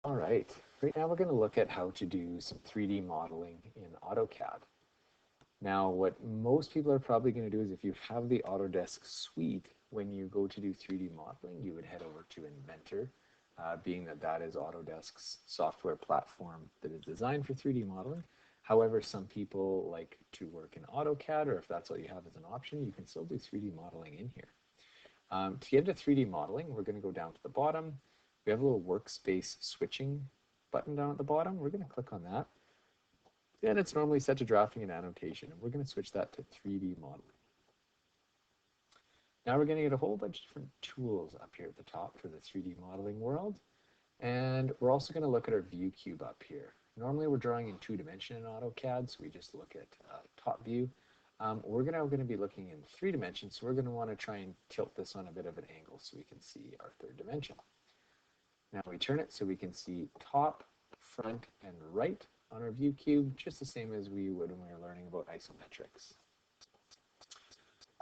All right, right now we're going to look at how to do some 3D modeling in AutoCAD. Now, what most people are probably going to do is if you have the Autodesk suite, when you go to do 3D modeling, you would head over to Inventor, being that that is Autodesk's software platform that is designed for 3D modeling. However, some people like to work in AutoCAD, or if that's all you have as an option, you can still do 3D modeling in here. To get into 3D modeling, we're going to go down to the bottom. We have a little workspace switching button down at the bottom. We're going to click on that. And it's normally set to drafting and annotation. And we're going to switch that to 3D modeling. Now we're going to get a whole bunch of different tools up here at the top for the 3D modeling world. And we're also going to look at our view cube up here. Normally we're drawing in 2D in AutoCAD, so we just look at top view. We're now going to be looking in 3 dimensions, so we're going to want to try and tilt this on a bit of an angle so we can see our 3rd dimension. Now we turn it so we can see top, front, and right on our view cube, just the same as we would when we were learning about isometrics.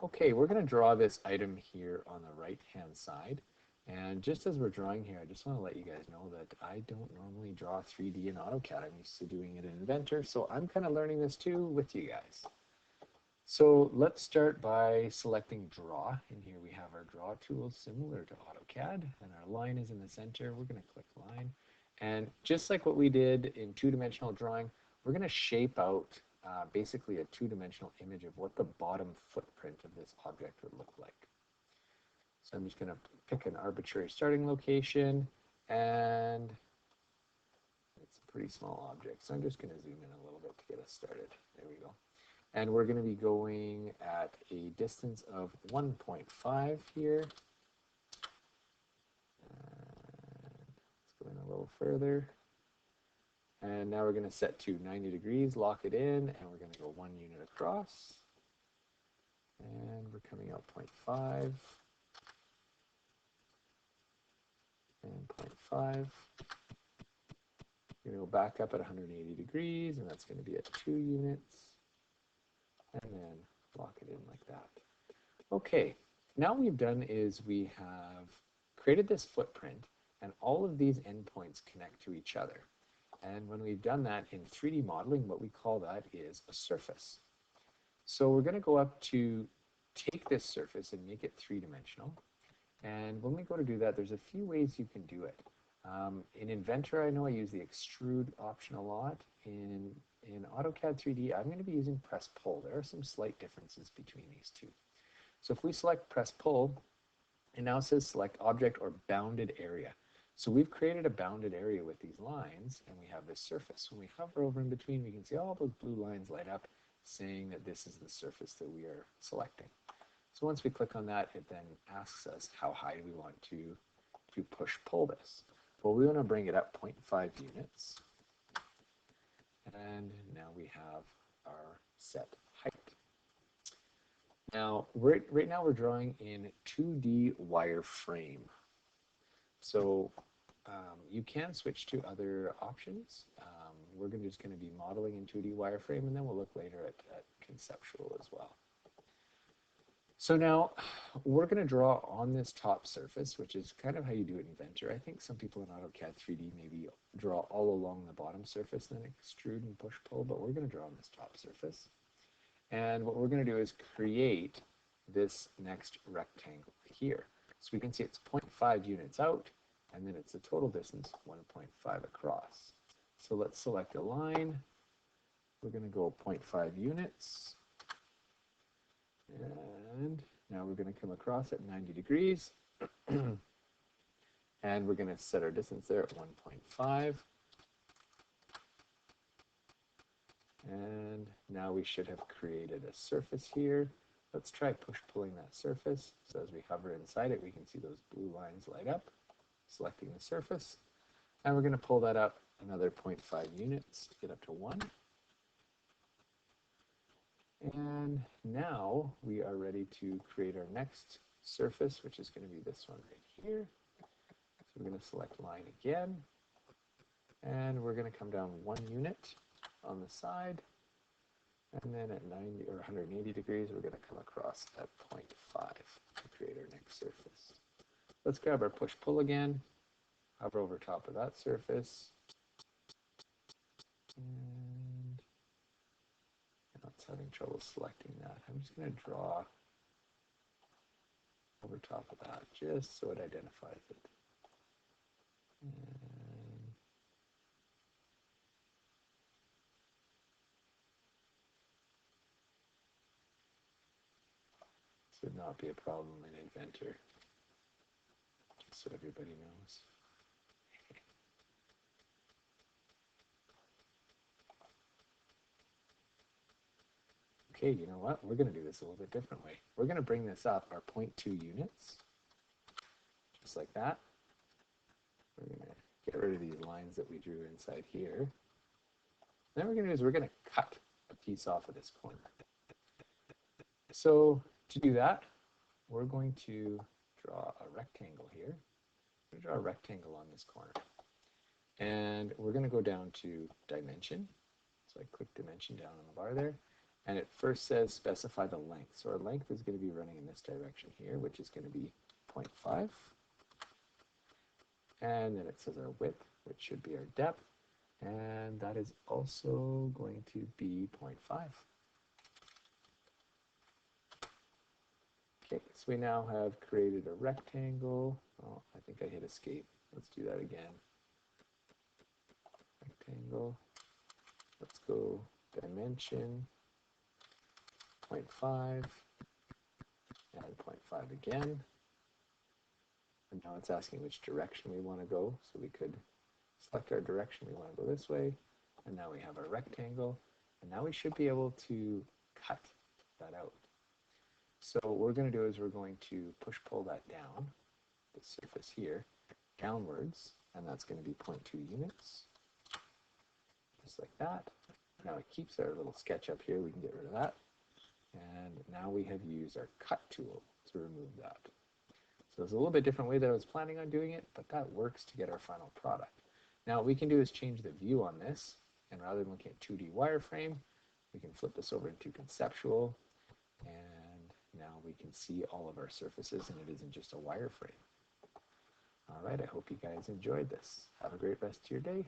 Okay, we're going to draw this item here on the right-hand side. And just as we're drawing here, I just want to let you guys know that I don't normally draw 3D in AutoCAD. I'm used to doing it in Inventor, so I'm kind of learning this too with you guys. So let's start by selecting draw. And here we have our draw tools similar to AutoCAD, and our line is in the center. We're going to click line. And just like what we did in 2-dimensional drawing, we're going to shape out basically a 2-dimensional image of what the bottom footprint of this object would look like. So I'm just going to pick an arbitrary starting location, and it's a pretty small object. So I'm just going to zoom in a little bit to get us started. There we go. And we're going to be going at a distance of 1.5 here. Let's go in a little further. And now we're going to set to 90 degrees, lock it in, and we're going to go 1 unit across. And we're coming out 0.5. And 0.5. We're going to go back up at 180 degrees, and that's going to be at 2 units. And then lock it in like that. Okay, now what we've done is we have created this footprint, and all of these endpoints connect to each other. And when we've done that in 3D modeling, what we call that is a surface. So we're going to go up to take this surface and make it 3-dimensional. And when we go to do that, there's a few ways you can do it. In Inventor, I know I use the extrude option a lot. In AutoCAD 3D, I'm going to be using press pull. There are some slight differences between these two. So if we select press pull, it now says select object or bounded area. So we've created a bounded area with these lines, and we have this surface. When we hover over in between, we can see all those blue lines light up, saying that this is the surface that we are selecting. So once we click on that, it then asks us how high do we want to push pull this. Well, we want to bring it up 0.5 units. And now we have our set height. Now, right now we're drawing in 2D wireframe. So you can switch to other options. We're just going to be modeling in 2D wireframe, and then we'll look later at conceptual as well. So now we're going to draw on this top surface, which is kind of how you do it in Inventor. I think some people in AutoCAD 3D maybe draw all along the bottom surface, then extrude and push pull, but we're going to draw on this top surface. And what we're going to do is create this next rectangle here. So we can see it's 0.5 units out, and then it's the total distance 1.5 across. So let's select a line. We're going to go 0.5 units. And now we're going to come across at 90 degrees. And we're going to set our distance there at 1.5. And now we should have created a surface here. Let's try push-pulling that surface. So as we hover inside it, we can see those blue lines light up, selecting the surface. And we're going to pull that up another 0.5 units to get up to 1. And now we are ready to create our next surface, which is going to be this one right here. So we're going to select line again, and we're going to come down 1 unit on the side, and then at 90 or 180 degrees, we're going to come across at 0.5 to create our next surface. Let's grab our push-pull again, hover over top of that surface. And it's having trouble selecting that. I'm just going to draw over top of that just so it identifies it. And this would not be a problem in Inventor, just so everybody knows. Okay, you know what? We're going to do this a little bit different way. We're going to bring this up our 0.2 units, just like that. We're going to get rid of these lines that we drew inside here. Then what we're going to do is we're going to cut a piece off of this corner. So to do that, we're going to draw a rectangle here. We're going to draw a rectangle on this corner. And we're going to go down to dimension. So I click dimension down on the bar there. And it first says specify the length. So our length is going to be running in this direction here, which is going to be 0.5. And then it says our width, which should be our depth. And that is also going to be 0.5. Okay, so we now have created a rectangle. Oh, I think I hit escape. Let's do that again. Rectangle. Let's go dimension 0.5 and 0.5 again. And now it's asking which direction we want to go. So we could select our direction. We want to go this way. And now we have our rectangle. And now we should be able to cut that out. So what we're going to do is we're going to push-pull that down, the surface here, downwards. And that's going to be 0.2 units. Just like that. Now it keeps our little sketch up here. We can get rid of that. And now we have used our cut tool to remove that. So it's a little bit different way that I was planning on doing it, but that works to get our final product. Now what we can do is change the view on this, and rather than looking at 2D wireframe, we can flip this over into conceptual, and now we can see all of our surfaces, and it isn't just a wireframe. All right, I hope you guys enjoyed this. Have a great rest of your day.